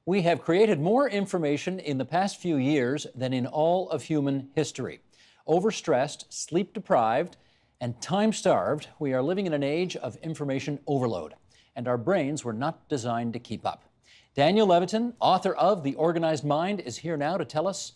We have created more information in the past few years than in all of human history. Overstressed, sleep-deprived, and time-starved, we are living in an age of information overload, and our brains were not designed to keep up. Daniel Levitin, author of The Organized Mind, is here now to tell us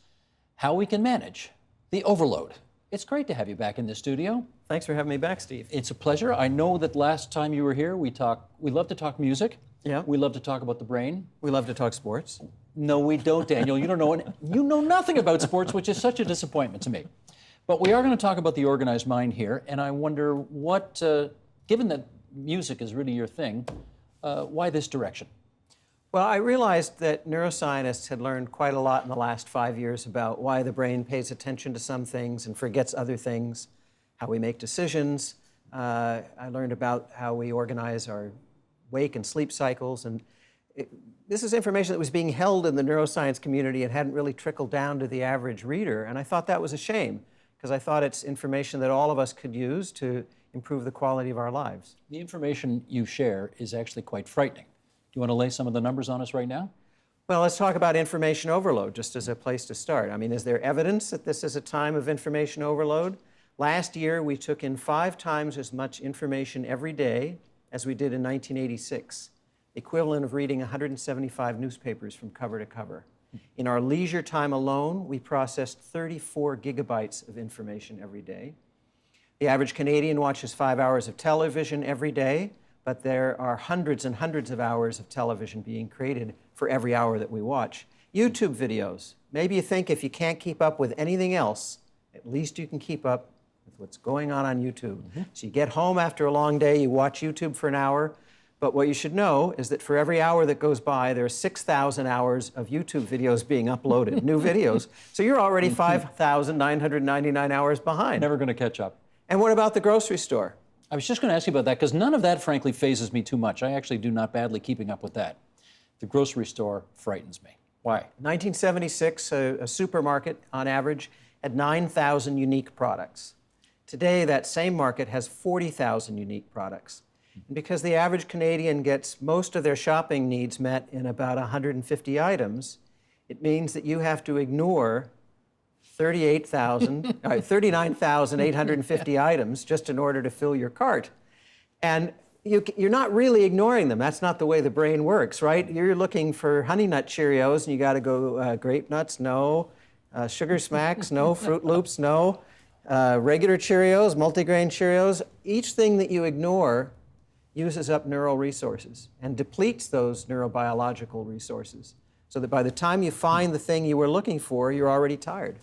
how we can manage the overload. It's great to have you back in the studio. Thanks for having me back, Steve. It's a pleasure. I know that last time you were here, we love to talk music. Yeah. We love to talk about the brain. We love to talk sports. No, we don't, Daniel. You know nothing about sports, which is such a disappointment to me. But we are going to talk about the organized mind here, and I wonder what, given that music is really your thing, why this direction? Well, I realized that neuroscientists had learned quite a lot in the last 5 years about why the brain pays attention to some things and forgets other things, how we make decisions. I learned about how we organize our wake and sleep cycles, and this is information that was being held in the neuroscience community and hadn't really trickled down to the average reader, and I thought that was a shame, because I thought it's information that all of us could use to improve the quality of our lives. The information you share is actually quite frightening. Do you want to lay some of the numbers on us right now? Well, let's talk about information overload, just as a place to start. I mean, is there evidence that this is a time of information overload? Last year, we took in 5 times as much information every day as we did in 1986, the equivalent of reading 175 newspapers from cover to cover. In our leisure time alone, we processed 34 gigabytes of information every day. The average Canadian watches 5 hours of television every day, but there are hundreds and hundreds of hours of television being created for every hour that we watch. YouTube videos. Maybe you think if you can't keep up with anything else, at least you can keep up with what's going on YouTube. So you get home after a long day, you watch YouTube for an hour, but what you should know is that for every hour that goes by, there are 6,000 hours of YouTube videos being uploaded, new videos. So you're already 5,999 hours behind. Never going to catch up. And what about the grocery store? I was just going to ask you about that, because none of that, frankly, phases me too much. I actually do not badly keeping up with that. The grocery store frightens me. Why? 1976, a supermarket, on average, had 9,000 unique products. Today, that same market has 40,000 unique products. And because the average Canadian gets most of their shopping needs met in about 150 items, it means that you have to ignore 39,850 items just in order to fill your cart. And you're not really ignoring them. That's not the way the brain works, right? You're looking for Honey Nut Cheerios, and you got to go Grape Nuts, no. Sugar Smacks, no. Fruit Loops, no. Regular Cheerios, multigrain Cheerios. Each thing that you ignore uses up neural resources and depletes those neurobiological resources, so that by the time you find the thing you were looking for, you're already tired.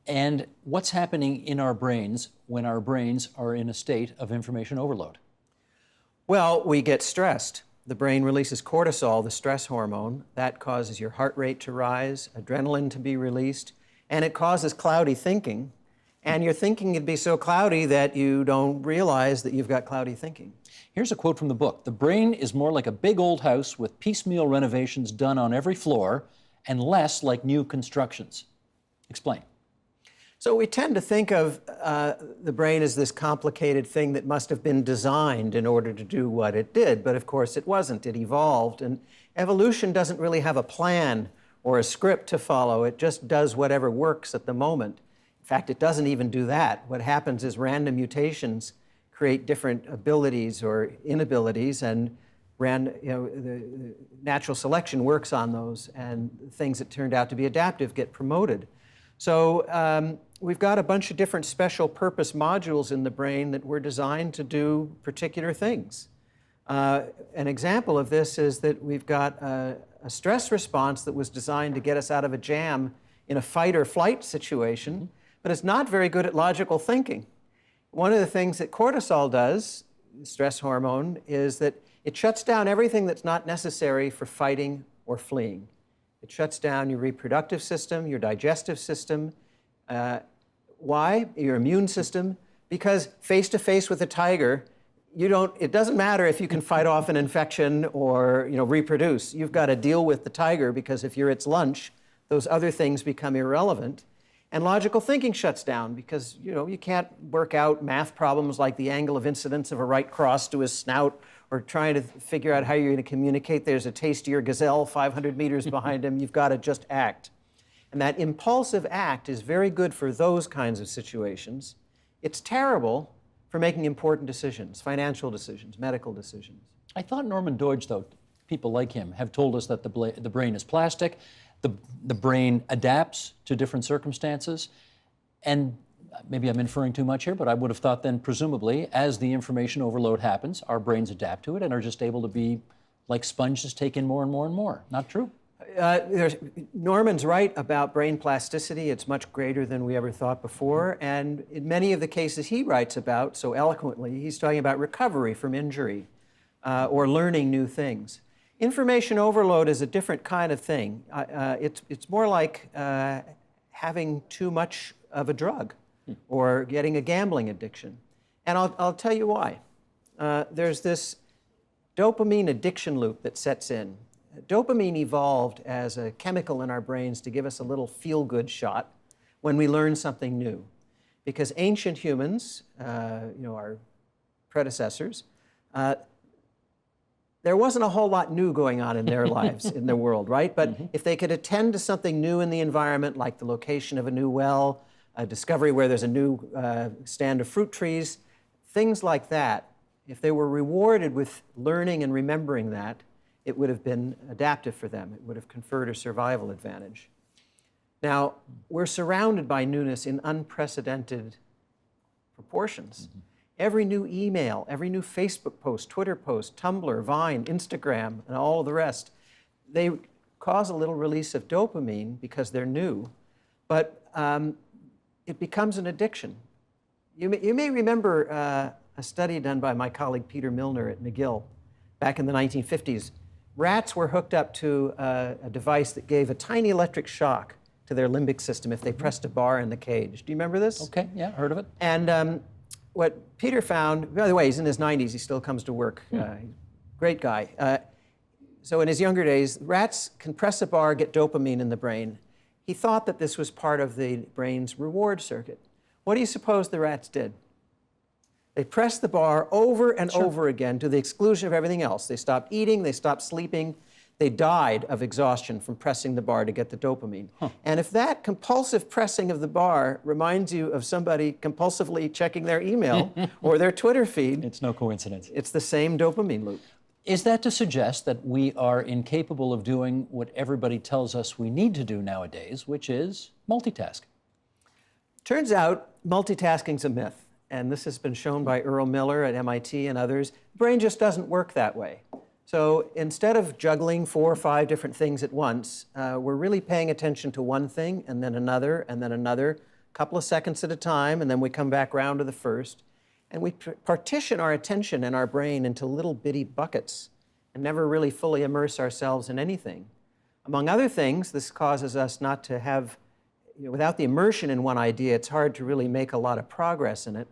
And what's happening in our brains when our brains are in a state of information overload? Well, we get stressed. The brain releases cortisol, the stress hormone. That causes your heart rate to rise, adrenaline to be released, and it causes cloudy thinking. And your thinking can be so cloudy that you don't realize that you've got cloudy thinking. Here's a quote from the book. The brain is more like a big old house with piecemeal renovations done on every floor and less like new constructions. Explain. So we tend to think of the brain as this complicated thing that must have been designed in order to do what it did, but of course it wasn't. It evolved, and evolution doesn't really have a plan or a script to follow. It just does whatever works at the moment. In fact, it doesn't even do that. What happens is random mutations create different abilities or inabilities, and the natural selection works on those, and things that turned out to be adaptive get promoted. So we've got a bunch of different special purpose modules in the brain that were designed to do particular things. An example of this is that we've got a stress response that was designed to get us out of a jam in a fight or flight situation, but it's not very good at logical thinking. One of the things that cortisol does, the stress hormone, is that it shuts down everything that's not necessary for fighting or fleeing. It shuts down your reproductive system, your digestive system. Why? Your immune system. Because face-to-face with a tiger, it doesn't matter if you can fight off an infection or reproduce. You've got to deal with the tiger, because if you're its lunch, those other things become irrelevant. And logical thinking shuts down because, you can't work out math problems like the angle of incidence of a right cross to his snout or trying to figure out how you're going to communicate. There's a tastier gazelle 500 meters behind him. You've got to just act. And that impulsive act is very good for those kinds of situations. It's terrible for making important decisions, financial decisions, medical decisions. I thought Norman Doidge, though, people like him, have told us that the brain is plastic, the brain adapts to different circumstances, and maybe I'm inferring too much here, but I would have thought then, presumably, as the information overload happens, our brains adapt to it and are just able to be like sponges, take in more and more and more. Not true? Norman's right about brain plasticity. It's much greater than we ever thought before. And in many of the cases he writes about so eloquently, he's talking about recovery from injury or learning new things. Information overload is a different kind of thing. It's more like having too much of a drug or getting a gambling addiction. And I'll tell you why. There's this dopamine addiction loop that sets in. Dopamine evolved as a chemical in our brains to give us a little feel-good shot when we learn something new. Because ancient humans, our predecessors, there wasn't a whole lot new going on in their lives, in their world, right? But if they could attend to something new in the environment, like the location of a new well, a discovery where there's a new stand of fruit trees, things like that, if they were rewarded with learning and remembering that, it would have been adaptive for them. It would have conferred a survival advantage. Now, we're surrounded by newness in unprecedented proportions. Every new email, every new Facebook post, Twitter post, Tumblr, Vine, Instagram, and all the rest, they cause a little release of dopamine because they're new, but it becomes an addiction. You may remember a study done by my colleague Peter Milner at McGill back in the 1950s. Rats were hooked up to a device that gave a tiny electric shock to their limbic system if they pressed a bar in the cage. Do you remember this? Okay, yeah, heard of it. And what Peter found, by the way, he's in his 90s, he still comes to work. Great guy. So in his younger days, rats can press a bar, get dopamine in the brain. He thought that this was part of the brain's reward circuit. What do you suppose the rats did? They pressed the bar over and over again to the exclusion of everything else. They stopped eating, they stopped sleeping, they died of exhaustion from pressing the bar to get the dopamine. And if that compulsive pressing of the bar reminds you of somebody compulsively checking their email or their Twitter feed, it's no coincidence. It's the same dopamine loop. Is that to suggest that we are incapable of doing what everybody tells us we need to do nowadays, which is multitask? Turns out multitasking's a myth. And this has been shown by Earl Miller at MIT and others. The brain just doesn't work that way. So instead of juggling 4 or 5 different things at once, we're really paying attention to one thing and then another, a couple of seconds at a time, and then we come back round to the first. And we partition our attention and our brain into little bitty buckets and never really fully immerse ourselves in anything. Among other things, this causes us not to have, without the immersion in one idea, it's hard to really make a lot of progress in it.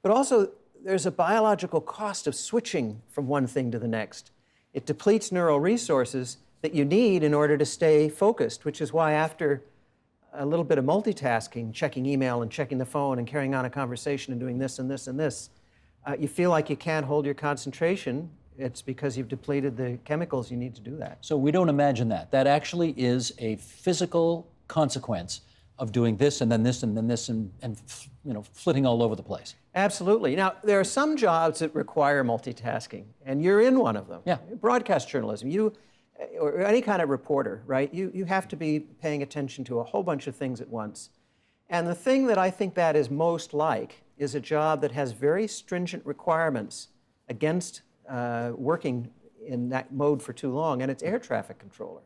But also, there's a biological cost of switching from one thing to the next. It depletes neural resources that you need in order to stay focused, which is why after a little bit of multitasking, checking email and checking the phone and carrying on a conversation and doing this and this and this, you feel like you can't hold your concentration. It's because you've depleted the chemicals you need to do that. So we don't imagine that. That actually is a physical consequence of doing this and then this and then this and flitting all over the place. Absolutely. Now, there are some jobs that require multitasking, and you're in one of them. Yeah. Broadcast journalism, or any kind of reporter, right? You have to be paying attention to a whole bunch of things at once. And the thing that I think that is most like is a job that has very stringent requirements against working in that mode for too long, and it's air traffic controller.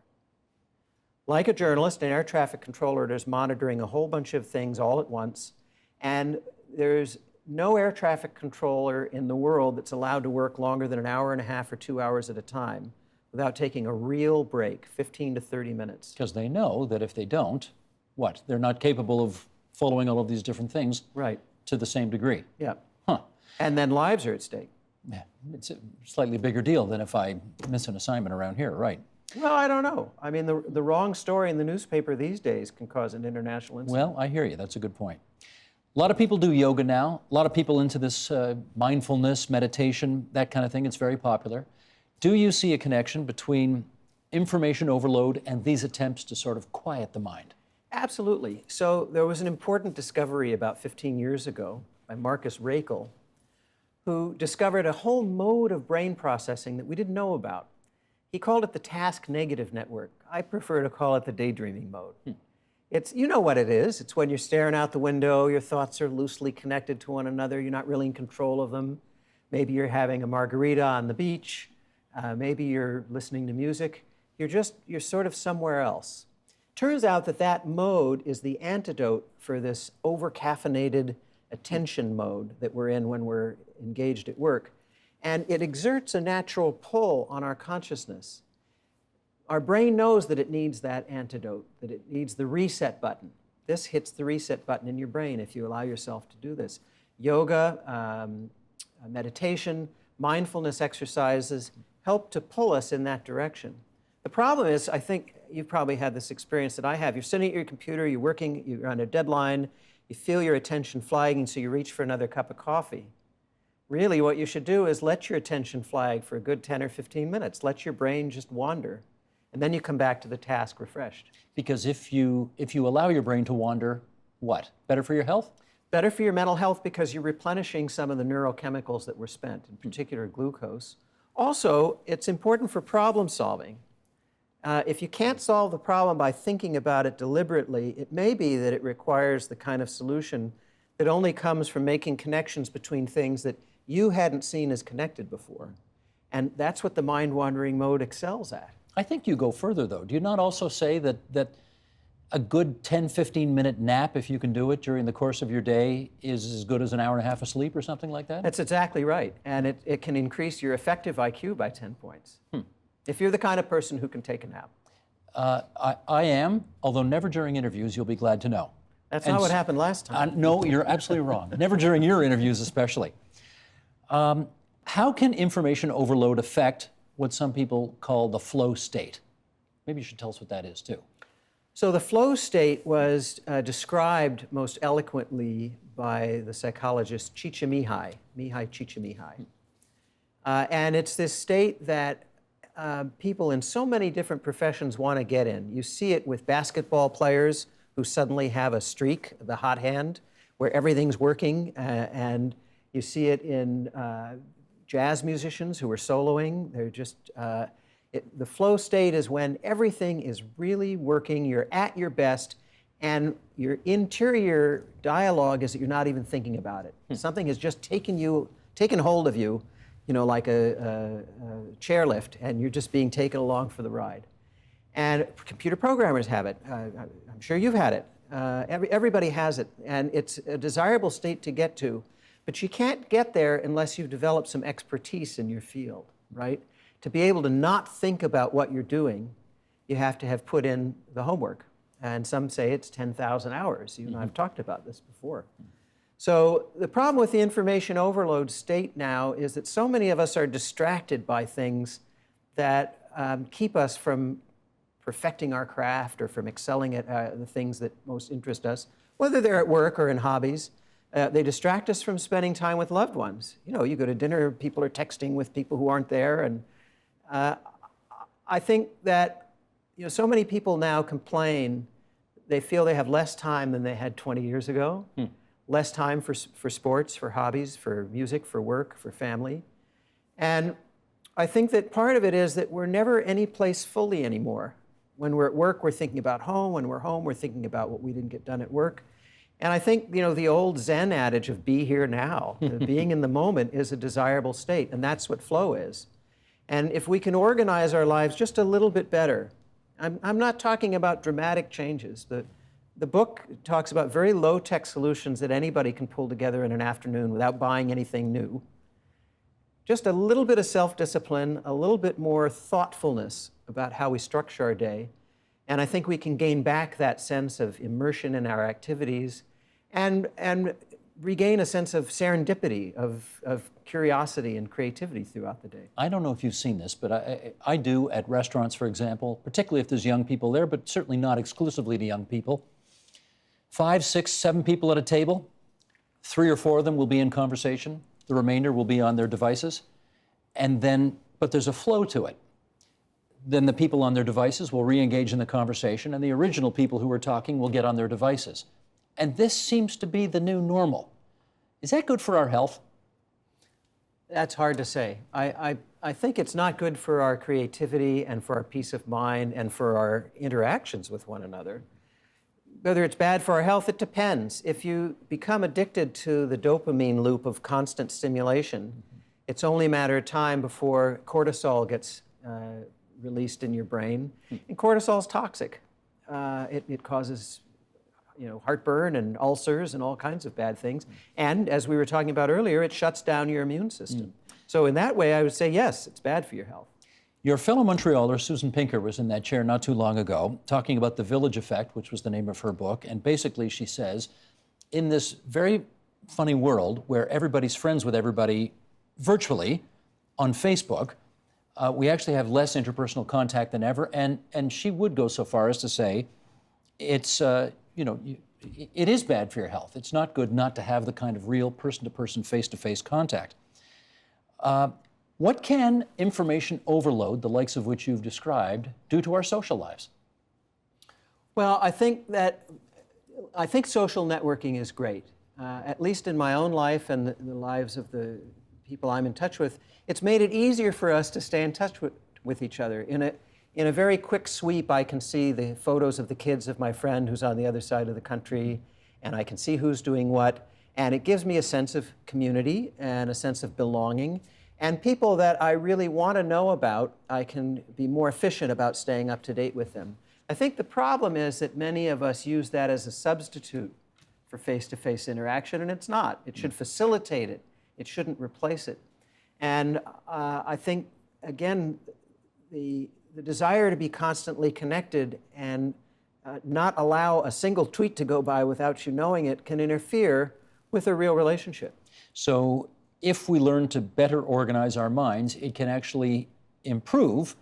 Like a journalist, an air traffic controller is monitoring a whole bunch of things all at once, and there's no air traffic controller in the world that's allowed to work longer than an hour and a half or 2 hours at a time without taking a real break, 15 to 30 minutes. Because they know that if they don't, they're not capable of following all of these different things to the same degree. Yeah. And then lives are at stake. Yeah. It's a slightly bigger deal than if I miss an assignment around here, right? Well, I don't know. I mean, the wrong story in the newspaper these days can cause an international incident. Well, I hear you. That's a good point. A lot of people do yoga now. A lot of people into this mindfulness, meditation, that kind of thing. It's very popular. Do you see a connection between information overload and these attempts to sort of quiet the mind? Absolutely. So there was an important discovery about 15 years ago by Marcus Rakel, who discovered a whole mode of brain processing that we didn't know about. He called it the task-negative network. I prefer to call it the daydreaming mode. It's, you know what it is. It's when you're staring out the window, your thoughts are loosely connected to one another, you're not really in control of them. Maybe you're having a margarita on the beach, maybe you're listening to music. You're sort of somewhere else. Turns out that that mode is the antidote for this over-caffeinated attention mode that we're in when we're engaged at work. And it exerts a natural pull on our consciousness. Our brain knows that it needs that antidote, that it needs the reset button. This hits the reset button in your brain if you allow yourself to do this. Yoga, meditation, mindfulness exercises help to pull us in that direction. The problem is, I think you've probably had this experience that I have. You're sitting at your computer, you're working, you're on a deadline, you feel your attention flagging, so you reach for another cup of coffee. Really, what you should do is let your attention flag for a good 10 or 15 minutes. Let your brain just wander, and then you come back to the task refreshed. Because if you allow your brain to wander, what? Better for your health? Better for your mental health because you're replenishing some of the neurochemicals that were spent, in particular glucose. Also, it's important for problem solving. If you can't solve the problem by thinking about it deliberately, it may be that it requires the kind of solution that only comes from making connections between things that you hadn't seen as connected before. And that's what the mind-wandering mode excels at. I think you go further, though. Do you not also say that a good 10, 15-minute nap, if you can do it during the course of your day, is as good as an hour and a half of sleep or something like that? That's exactly right. And it can increase your effective IQ by 10 points. If you're the kind of person who can take a nap. I am, although never during interviews, you'll be glad to know. That's not what happened last time. No, you're absolutely wrong. Never during your interviews especially. How can information overload affect what some people call the flow state? Maybe you should tell us what that is too. So the flow state was described most eloquently by the psychologist Csikszentmihalyi, Csikszentmihalyi. And it's this state that people in so many different professions want to get in. You see it with basketball players who suddenly have a streak, the hot hand, where everything's working, and you see it in jazz musicians who are soloing. They're just, the flow state is when everything is really working, you're at your best, and your interior dialogue is that you're not even thinking about it. Something has just taken hold of you, like a chairlift, and you're just being taken along for the ride. And computer programmers have it. I'm sure you've had it. Everybody has it, and it's a desirable state to get to, but you can't get there unless you've developed some expertise in your field, right? To be able to not think about what you're doing, you have to have put in the homework. And some say it's 10,000 hours. You and I have talked about this before. So the problem with the information overload state now is that so many of us are distracted by things that keep us from perfecting our craft or from excelling at the things that most interest us, whether they're at work or in hobbies. They distract us from spending time with loved ones. You go to dinner, people are texting with people who aren't there. And I think that so many people now complain they feel they have less time than they had 20 years ago. Less time for sports, for hobbies, for music, for work, for family. And I think that part of it is that we're never any place fully anymore. When we're at work, we're thinking about home. When we're home, we're thinking about what we didn't get done at work. And I think, the old Zen adage of be here now, being in the moment is a desirable state, and that's what flow is. And if we can organize our lives just a little bit better, I'm not talking about dramatic changes. The book talks about very low-tech solutions that anybody can pull together in an afternoon without buying anything new. Just a little bit of self-discipline, a little bit more thoughtfulness about how we structure our day. And I think we can gain back that sense of immersion in our activities and regain a sense of serendipity, of curiosity and creativity throughout the day. I don't know if you've seen this, but I do at restaurants, for example, particularly if there's young people there, but certainly not exclusively to young people. 5, 6, 7 people at a table. 3 or 4 of them will be in conversation. The remainder will be on their devices. And then, but there's a flow to it. Then the people on their devices will re-engage in the conversation, and the original people who were talking will get on their devices. And this seems to be the new normal. Is that good for our health? That's hard to say. I think it's not good for our creativity and for our peace of mind and for our interactions with one another. Whether it's bad for our health, it depends. If you become addicted to the dopamine loop of constant stimulation, it's only a matter of time before cortisol gets released in your brain. And cortisol is toxic. It causes heartburn and ulcers and all kinds of bad things. And as we were talking about earlier, it shuts down your immune system. So in that way, I would say, yes, it's bad for your health. Your fellow Montrealer, Susan Pinker, was in that chair not too long ago, talking about the village effect, which was the name of her book. And basically, she says, in this very funny world where everybody's friends with everybody virtually on Facebook, we actually have less interpersonal contact than ever. And she would go so far as to say, it's, it is bad for your health. It's not good not to have the kind of real person-to-person, face-to-face contact. What can information overload, the likes of which you've described, do to our social lives? Well, I think social networking is great. At least in my own life and the lives of the people I'm in touch with, it's made it easier for us to stay in touch with each other. In a very quick sweep, I can see the photos of the kids of my friend who's on the other side of the country, and I can see who's doing what, and it gives me a sense of community and a sense of belonging. And people that I really want to know about, I can be more efficient about staying up to date with them. I think the problem is that many of us use that as a substitute for face-to-face interaction, and it's not. It should facilitate it. It shouldn't replace it. And I think, again, the desire to be constantly connected and not allow a single tweet to go by without you knowing it can interfere with a real relationship. So if we learn to better organize our minds, it can actually improve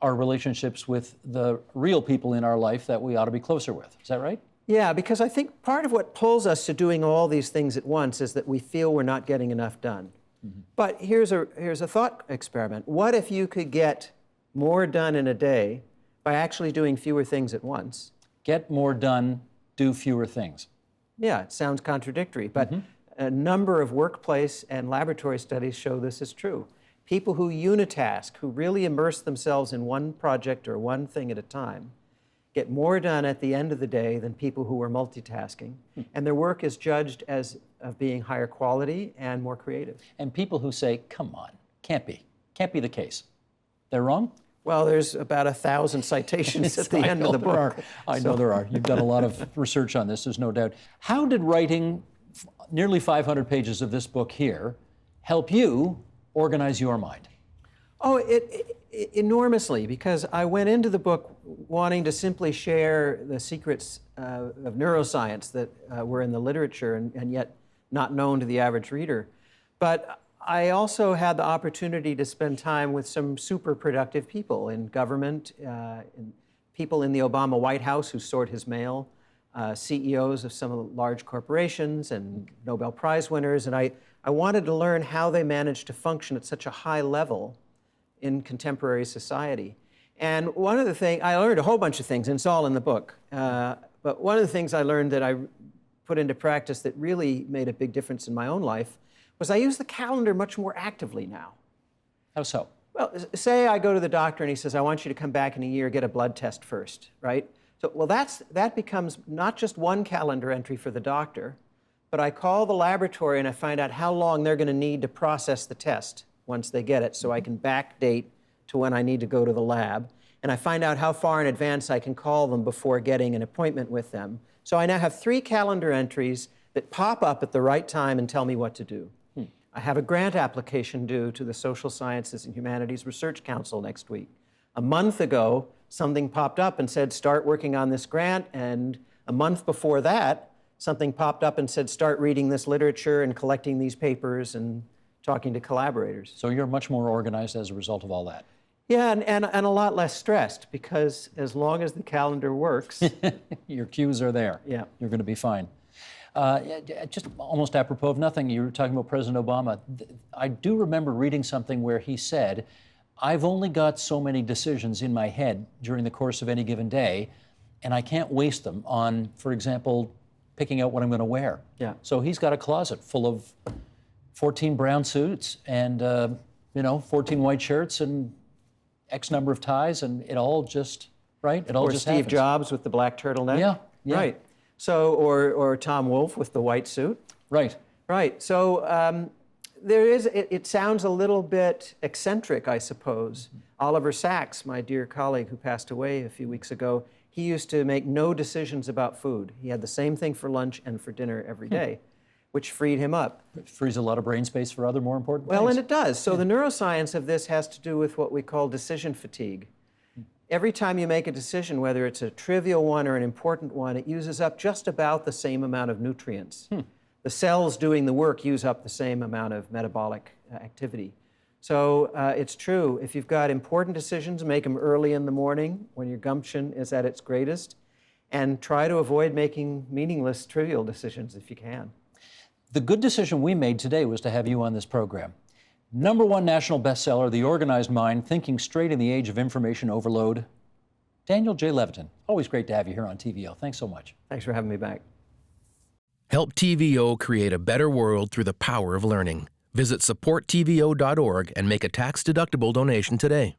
our relationships with the real people in our life that we ought to be closer with. Is that right? Yeah, because I think part of what pulls us to doing all these things at once is that we feel we're not getting enough done. Mm-hmm. But here's a thought experiment. What if you could get more done in a day by actually doing fewer things at once? Get more done, do fewer things. Yeah, it sounds contradictory, but a number of workplace and laboratory studies show this is true. People who unitask, who really immerse themselves in one project or one thing at a time, get more done at the end of the day than people who are multitasking, and their work is judged as of being higher quality and more creative. And people who say, come on, can't be the case. They're wrong? Well, there's about 1,000 citations at the end of the book. I know there are. You've done a lot of research on this, there's no doubt. How did writing nearly 500 pages of this book here help you organize your mind? Oh, it enormously, because I went into the book wanting to simply share the secrets of neuroscience that were in the literature and yet not known to the average reader. But I also had the opportunity to spend time with some super productive people in government, people in the Obama White House who sort his mail, CEOs of some of the large corporations and Nobel Prize winners. And I wanted to learn how they managed to function at such a high level in contemporary society. And one of the things, I learned a whole bunch of things, and it's all in the book. But one of the things I learned that I put into practice that really made a big difference in my own life was I use the calendar much more actively now. How so? Well, say I go to the doctor and he says, I want you to come back in a year, get a blood test first, right? So, well, that becomes not just one calendar entry for the doctor, but I call the laboratory and I find out how long they're going to need to process the test once they get it, so I can backdate to when I need to go to the lab. And I find out how far in advance I can call them before getting an appointment with them. So I now have 3 calendar entries that pop up at the right time and tell me what to do. I have a grant application due to the Social Sciences and Humanities Research Council next week. A month ago, something popped up and said, start working on this grant. And a month before that, something popped up and said, start reading this literature and collecting these papers and talking to collaborators. So you're much more organized as a result of all that. Yeah, and a lot less stressed, because as long as the calendar works... Your cues are there. Yeah. You're going to be fine. Just almost apropos of nothing, you were talking about President Obama. I do remember reading something where he said, I've only got so many decisions in my head during the course of any given day, and I can't waste them on, for example, picking out what I'm going to wear. Yeah. So he's got a closet full of 14 brown suits and 14 white shirts and X number of ties, and it all just, right? It all Or just Steve happens. Jobs with the black turtleneck. Yeah. Right. So, or Tom Wolfe with the white suit. Right. Right. So there is, it sounds a little bit eccentric, I suppose. Oliver Sacks, my dear colleague who passed away a few weeks ago, he used to make no decisions about food. He had the same thing for lunch and for dinner every day, which freed him up. It frees a lot of brain space for other more important Well, things. and it does. So the neuroscience of this has to do with what we call decision fatigue. Every time you make a decision, whether it's a trivial one or an important one, it uses up just about the same amount of nutrients. The cells doing the work use up the same amount of metabolic activity. So it's true. If you've got important decisions, make them early in the morning when your gumption is at its greatest, and try to avoid making meaningless, trivial decisions if you can. The good decision we made today was to have you on this program. #1 national bestseller, The Organized Mind, Thinking Straight in the Age of Information Overload. Daniel J. Levitin, always great to have you here on TVO. Thanks so much. Thanks for having me back. Help TVO create a better world through the power of learning. Visit supporttvo.org and make a tax-deductible donation today.